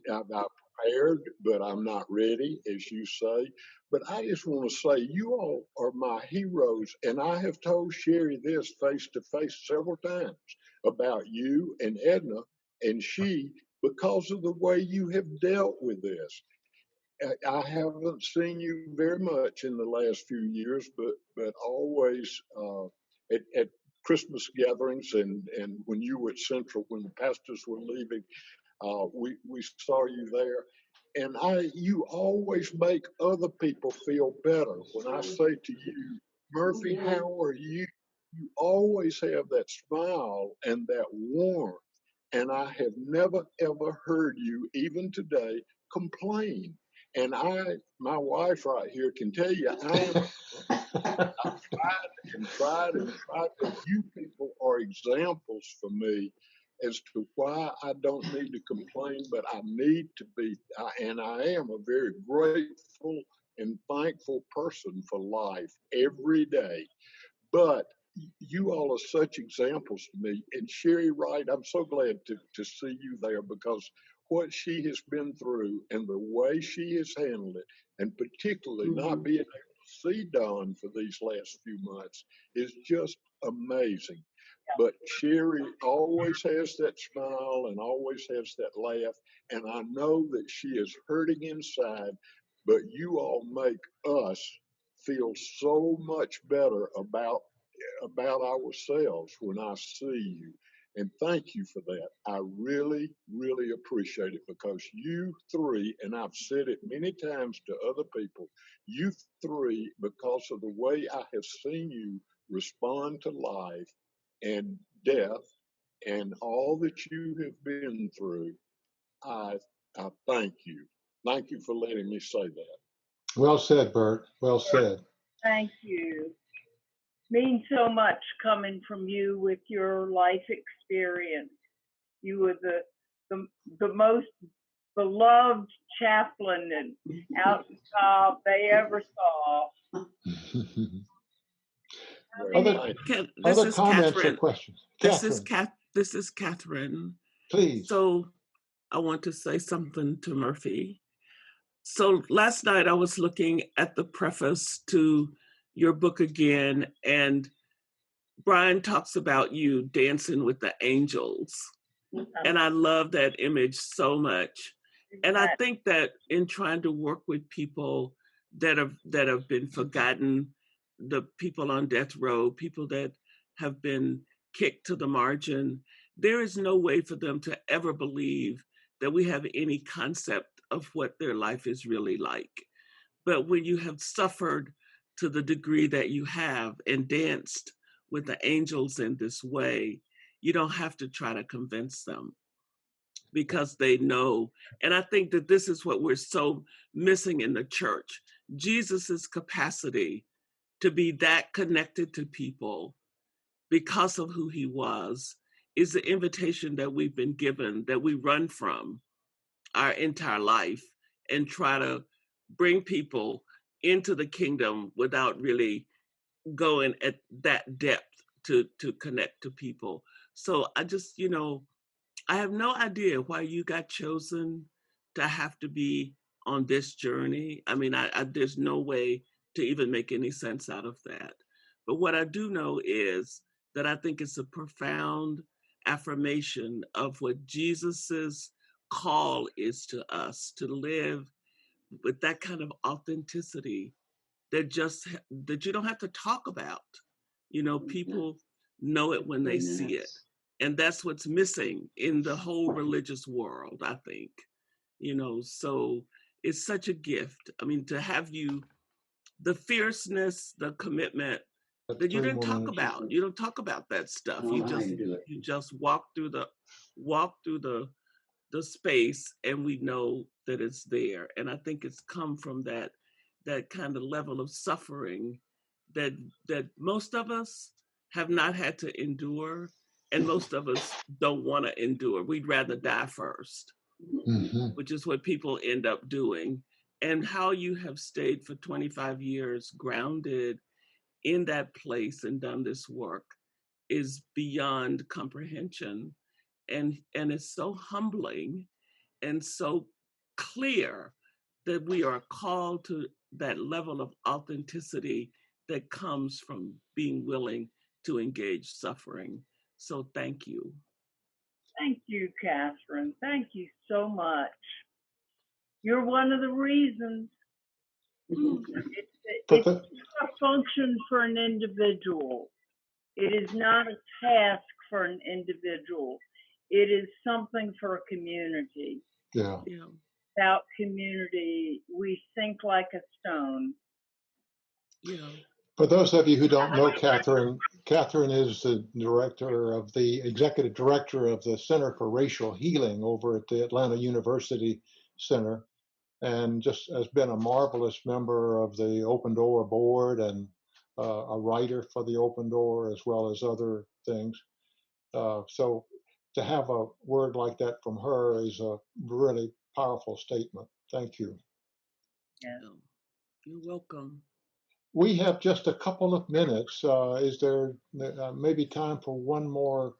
[SPEAKER 11] prepared, but I'm not ready, as you say. But I just want to say, you all are my heroes. And I have told Sherry this face to face several times about you and Edna, and she, because of the way you have dealt with this. I haven't seen you very much in the last few years, but always at Christmas gatherings and when you were at Central, when the pastors were leaving, we saw you there. And you always make other people feel better. When I say to you, Murphy, how are you? You always have that smile and that warmth. And I have never, ever heard you, even today, complain. And my wife right here can tell you, I've tried, but you people are examples for me as to why I don't need to complain, but I need to be, and I am a very grateful and thankful person for life every day. But you all are such examples to me. And Sherry Wright, I'm so glad to see you there, because what she has been through and the way she has handled it, and particularly not being able to see Don for these last few months, is just amazing. But Sherry always has that smile and always has that laugh. And I know that she is hurting inside, but you all make us feel so much better about ourselves when I see you. And thank you for that. I really, really appreciate it, because you three, and I've said it many times to other people, you three, because of the way I have seen you respond to life and death and all that you have been through, I thank you. Thank you for letting me say that.
[SPEAKER 1] Well said, Bert. Well said.
[SPEAKER 2] Thank you. Means so much coming from you with your life experience. You were the most beloved chaplain and outstop they ever saw.
[SPEAKER 1] Other comments or questions?
[SPEAKER 12] This is Catherine.
[SPEAKER 1] Please.
[SPEAKER 12] So I want to say something to Murphy. So last night I was looking at the preface to your book again, and Brian talks about you dancing with the angels. And I love that image so much. And I think that in trying to work with people that have been forgotten, the people on death row, people that have been kicked to the margin, there is no way for them to ever believe that we have any concept of what their life is really like. But when you have suffered to the degree that you have and danced with the angels in this way, you don't have to try to convince them, because they know. And I think that this is what we're so missing in the church. Jesus's capacity to be that connected to people because of who he was is the invitation that we've been given, that we run from our entire life and try to bring people into the kingdom without really going at that depth to connect to people. So I just, I have no idea why you got chosen to have to be on this journey. I mean, there's no way to even make any sense out of that. But what I do know is that I think it's a profound affirmation of what Jesus's call is to us, to live with that kind of authenticity that you don't have to talk about. People know it when they see it. And that's what's missing in the whole religious world, I think. So it's such a gift. I mean, to have you, the fierceness, the commitment, that you
[SPEAKER 1] Three
[SPEAKER 12] didn't
[SPEAKER 1] more
[SPEAKER 12] talk
[SPEAKER 1] minutes.
[SPEAKER 12] about. You don't talk about that stuff.
[SPEAKER 7] I
[SPEAKER 12] You
[SPEAKER 7] don't know how
[SPEAKER 12] just
[SPEAKER 7] you do it.
[SPEAKER 12] you just walk through the space, and we know that it's there. And I think it's come from that kind of level of suffering that most of us have not had to endure, and most of us don't want to endure. We'd rather die first,
[SPEAKER 1] Mm-hmm.
[SPEAKER 12] which is what people end up doing. And how you have stayed for 25 years grounded in that place and done this work is beyond comprehension. And it's so humbling and so clear that we are called to that level of authenticity that comes from being willing to engage suffering. So thank you.
[SPEAKER 2] Thank you, Catherine. Thank you so much. You're one of the reasons. It's not a function for an individual. It is not a task for an individual. It is something for a community.
[SPEAKER 1] Yeah.
[SPEAKER 2] Without community, we sink like a stone.
[SPEAKER 12] Yeah.
[SPEAKER 1] For those of you who don't know Catherine, Catherine is the executive director of the Center for Racial Healing over at the Atlanta University Center, and just has been a marvelous member of the Open Door board and a writer for the Open Door as well as other things. So to have a word like that from her is a really powerful statement. Thank you.
[SPEAKER 2] Yeah.
[SPEAKER 12] You're welcome.
[SPEAKER 1] We have just a couple of minutes. Is there maybe time for one more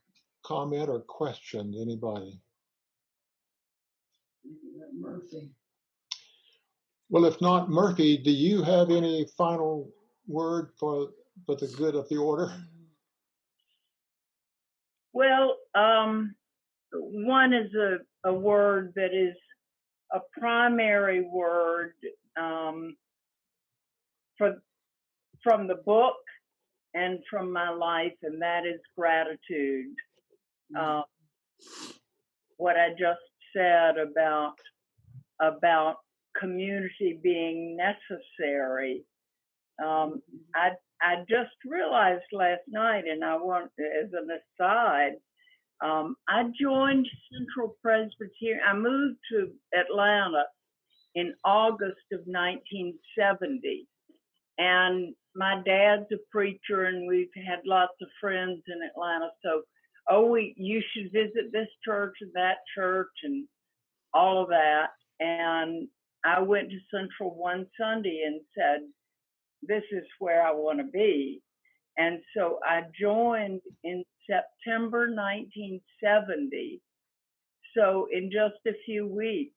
[SPEAKER 1] comment or question? Anybody?
[SPEAKER 7] Murphy.
[SPEAKER 1] Well, if not, Murphy, do you have any final word for the good of the order?
[SPEAKER 2] Well, one is a word that is a primary word from the book and from my life, and that is gratitude. What I just said about community being necessary. I just realized last night, and I want, as an aside, I joined Central Presbyterian. I moved to Atlanta in August of 1970. And my dad's a preacher, and we've had lots of friends in Atlanta. So, you should visit this church and that church and all of that. And I went to Central one Sunday and said, this is where I want to be. And so I joined in September 1970. So in just a few weeks,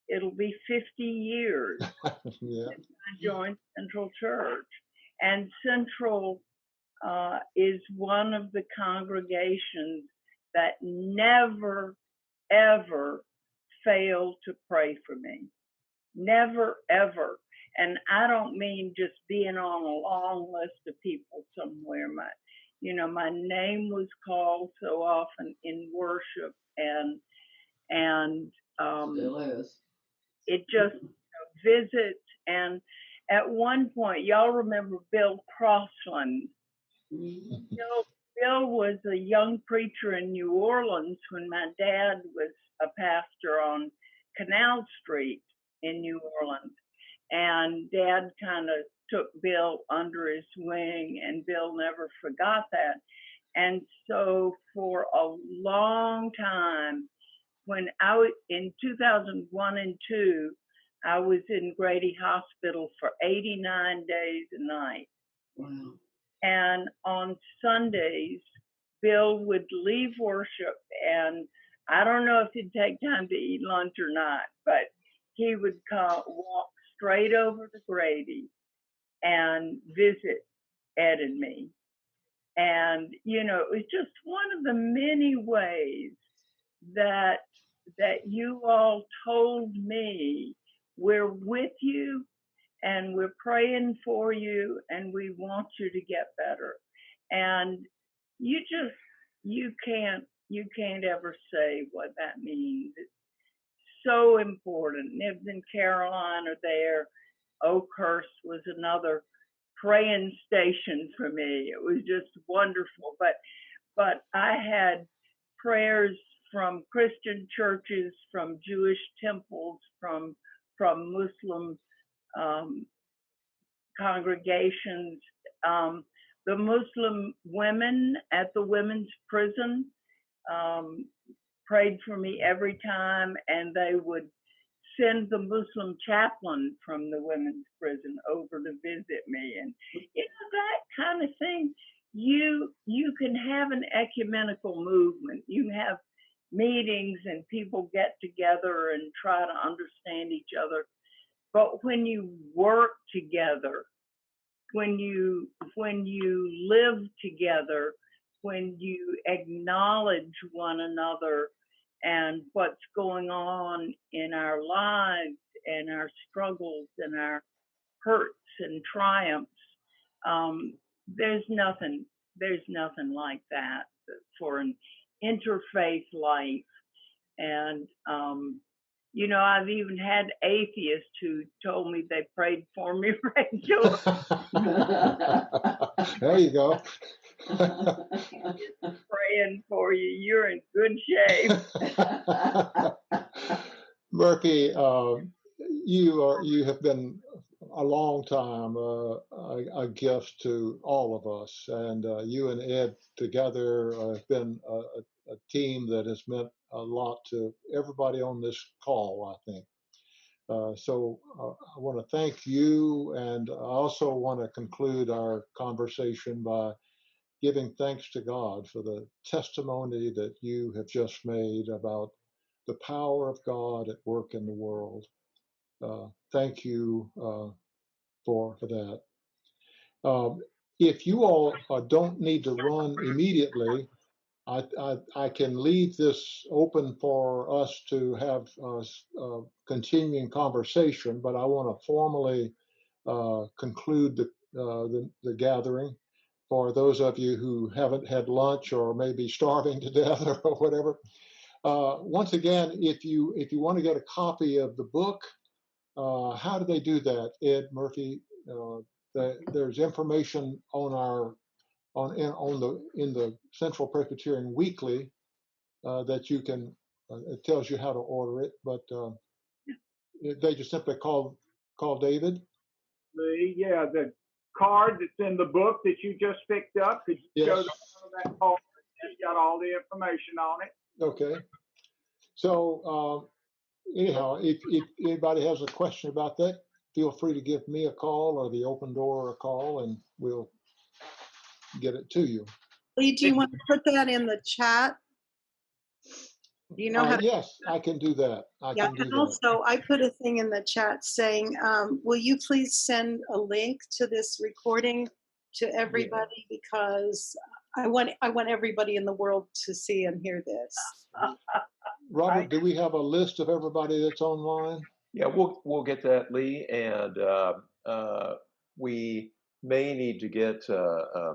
[SPEAKER 2] it'll be 50 years
[SPEAKER 1] Yeah.
[SPEAKER 2] since I joined Central Church. And Central is one of the congregations that never, ever failed to pray for me. Never, ever. And I don't mean just being on a long list of people somewhere. My name was called so often in worship, and
[SPEAKER 7] Still is.
[SPEAKER 2] it just visits. And at one point, y'all remember Bill Crossland? Bill was a young preacher in New Orleans when my dad was a pastor on Canal Street in New Orleans. And Dad kind of took Bill under his wing, and Bill never forgot that. And so for a long time, when I was in 2001 and 2, I was in Grady Hospital for 89 days a night.
[SPEAKER 7] Wow.
[SPEAKER 2] And on Sundays, Bill would leave worship, and I don't know if he'd take time to eat lunch or not, but he would walk straight over to Grady and visit Ed and me. And, it was just one of the many ways that you all told me, we're with you and we're praying for you and we want you to get better. And you can't ever say what that means. It's so important. Nibs and Caroline are there. Oakhurst was another praying station for me. It was just wonderful. But I had prayers from Christian churches, from Jewish temples, from Muslim congregations. The Muslim women at the women's prison prayed for me every time, and they would send the Muslim chaplain from the women's prison over to visit me. And that kind of thing, you can have an ecumenical movement. You have meetings and people get together and try to understand each other. But when you work together, when you live together, when you acknowledge one another and what's going on in our lives and our struggles and our hurts and triumphs, there's nothing like that for an interfaith life. And I've even had atheists who told me they prayed for me regularly.
[SPEAKER 1] There you go.
[SPEAKER 2] Praying for you. You're in good shape.
[SPEAKER 1] Murphy, you have been a long time a gift to all of us, and you and Ed together have been a team that has meant a lot to everybody on this call, I think. So I want to thank you, and I also want to conclude our conversation by giving thanks to God for the testimony that you have just made about the power of God at work in the world. Thank you for that. If you all don't need to run immediately, I can leave this open for us to have continuing conversation, but I want to formally conclude the gathering. For those of you who haven't had lunch or maybe starving to death or whatever, once again, if you want to get a copy of the book, how do they do that, Ed, Murphy? There's information on in the Central Presbyterian Weekly that you can. It tells you how to order it, but they just simply call David.
[SPEAKER 9] The card that's in the book that you just picked up. Could you show the front of that card? It's got all the information on it.
[SPEAKER 1] Okay. So anyhow, if anybody has a question about that, feel free to give me a call or the Open Door a call, and we'll get it to you.
[SPEAKER 4] Lee, do you want to put that in the chat? Do you know how to?
[SPEAKER 1] Yes, I can do that. I can do
[SPEAKER 4] and
[SPEAKER 1] that.
[SPEAKER 4] also I put a thing in the chat saying, will you please send a link to this recording to everybody, because I want everybody in the world to see and hear this.
[SPEAKER 1] Robert, do we have a list of everybody that's online?
[SPEAKER 8] Yeah, we'll get that, Lee, and we may need to get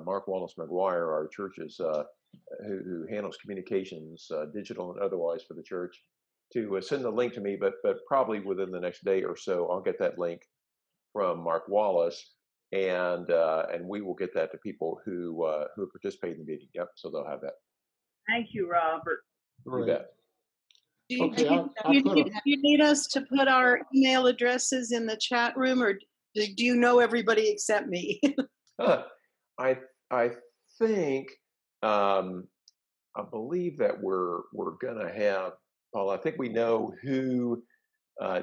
[SPEAKER 8] Mark Wallace McGuire, our church's who handles communications, digital and otherwise for the church, to send the link to me. But probably within the next day or so, I'll get that link from Mark Wallace, and we will get that to people who participate in the meeting. Yep, so they'll have that.
[SPEAKER 2] Thank you, Robert.
[SPEAKER 8] You bet.
[SPEAKER 4] Do you need us to put our email addresses in the chat room, or do you know everybody except me?
[SPEAKER 8] I think I believe that we're gonna have, Paul. I think we know who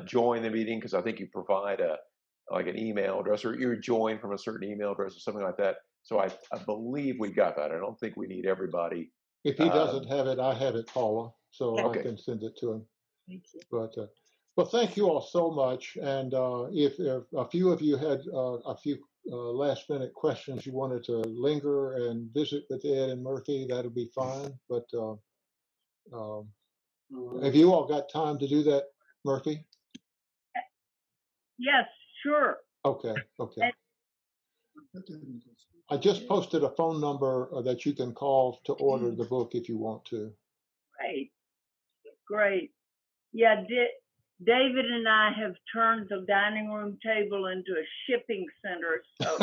[SPEAKER 8] joined the meeting, because I think you provide an email address, or you join from a certain email address or something like that. So I believe we got that. I don't think we need everybody.
[SPEAKER 1] If he doesn't have it, I have it, Paula, so
[SPEAKER 8] okay.
[SPEAKER 1] I can send it to him.
[SPEAKER 4] Thank you.
[SPEAKER 1] But well, thank you all so much. And if a few of you had a few last-minute questions you wanted to linger and visit with Ed and Murphy, that'll be fine. But have you all got time to do that, Murphy?
[SPEAKER 2] Yes, sure.
[SPEAKER 1] Okay. I just posted a phone number that you can call to order the book if you want to.
[SPEAKER 2] Great. Yeah, David and I have turned the dining room table into a shipping center. So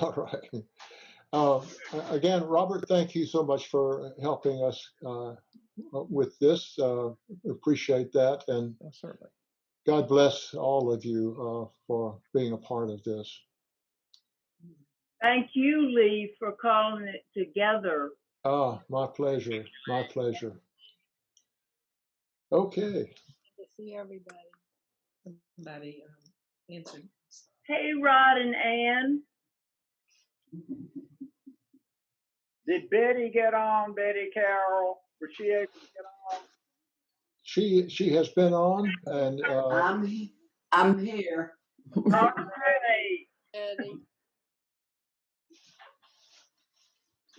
[SPEAKER 1] All right. Again, Robert, thank you so much for helping us with this. Appreciate that. And
[SPEAKER 8] Certainly.
[SPEAKER 1] God bless all of you for being a part of this.
[SPEAKER 2] thank you, Lee, for calling it together.
[SPEAKER 1] My pleasure. My pleasure. Okay.
[SPEAKER 4] Good to see everybody.
[SPEAKER 7] Somebody answered.
[SPEAKER 2] Hey, Rod and Ann.
[SPEAKER 9] Did Betty get on, Betty Carroll? Was she able to get on?
[SPEAKER 1] She has been on, and
[SPEAKER 7] I'm here.
[SPEAKER 2] All right.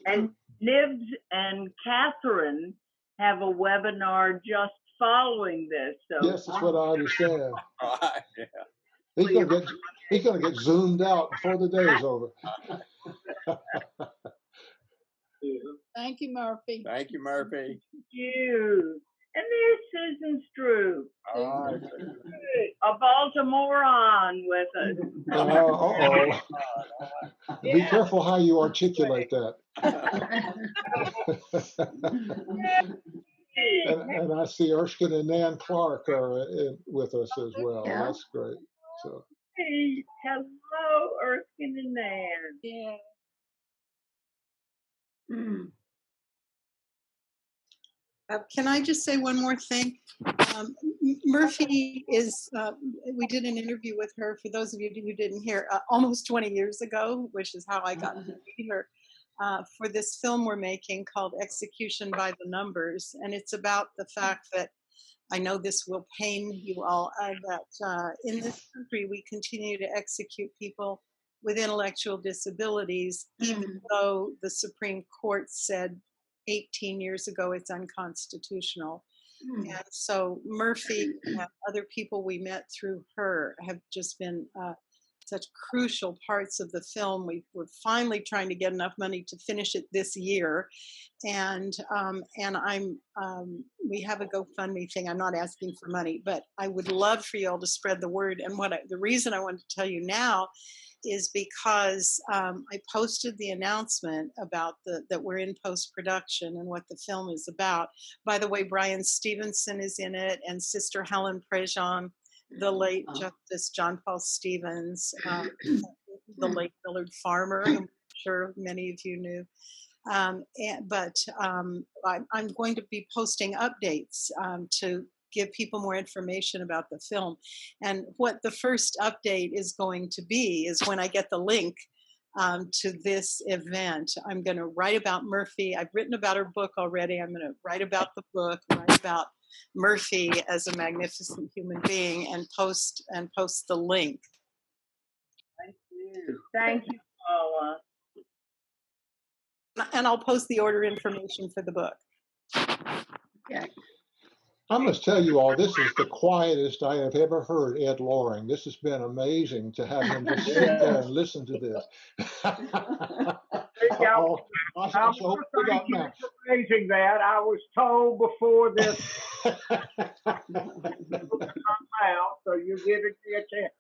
[SPEAKER 2] And Nibs and Catherine have a webinar just following this. So
[SPEAKER 1] yes, that's what I understand.
[SPEAKER 3] Yeah.
[SPEAKER 1] He's gonna get zoomed out before the day is over.
[SPEAKER 4] Thank you, Murphy.
[SPEAKER 3] Thank you, Murphy.
[SPEAKER 2] you. And there's Susan Strew,
[SPEAKER 3] All right.
[SPEAKER 2] a Baltimorean with us.
[SPEAKER 1] Be careful how you articulate that. and I see Erskine and Nan Clark are with us as well.
[SPEAKER 7] Yeah.
[SPEAKER 1] That's great. So.
[SPEAKER 2] Hey, hello, Erskine and Nan.
[SPEAKER 4] Yeah. Can I just say one more thing? Murphy is, we did an interview with her, for those of you who didn't hear, almost 20 years ago, which is how I got to meet her, for this film we're making called Execution by the Numbers. And it's about the fact that, I know this will pain you all, that in this country we continue to execute people with intellectual disabilities, even though the Supreme Court said 18 years ago it's unconstitutional. And so Murphy and other people we met through her have just been such crucial parts of the film. We're finally trying to get enough money to finish it this year, and we have a GoFundMe thing. I'm not asking for money, but I would love for you all to spread the word. And the reason I wanted to tell you now is because I posted the announcement about that we're in post-production and what the film is about. By the way, Brian Stevenson is in it, and Sister Helen Prejean, the late Justice John Paul Stevens, the late Millard Farmer, who I'm sure many of you knew. I'm going to be posting updates to give people more information about the film. And what the first update is going to be is when I get the link to this event. I'm going to write about Murphy. I've written about her book already. I'm going to write about the book, write about Murphy as a magnificent human being, and post the link.
[SPEAKER 2] Thank you. Thank you, Paula.
[SPEAKER 4] And I'll post the order information for the book.
[SPEAKER 7] Okay.
[SPEAKER 1] I must tell you all, this is the quietest I have ever heard Ed Loring. This has been amazing to have him just sit there and listen to this.
[SPEAKER 9] I'm thank you for raising that. I was told before this come out, so you're giving me a chance.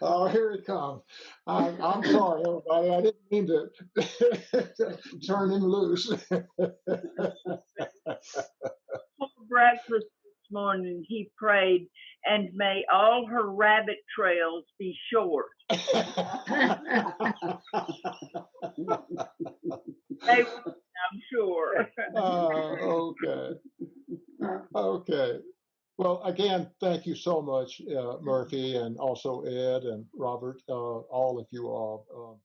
[SPEAKER 1] Oh, here it comes. I'm sorry, everybody. I didn't mean to turn him loose.
[SPEAKER 2] For breakfast this morning, he prayed, and may all her rabbit trails be short. I'm sure.
[SPEAKER 1] Okay. Okay. Well, again, thank you so much, Murphy, and also Ed and Robert, all of you all.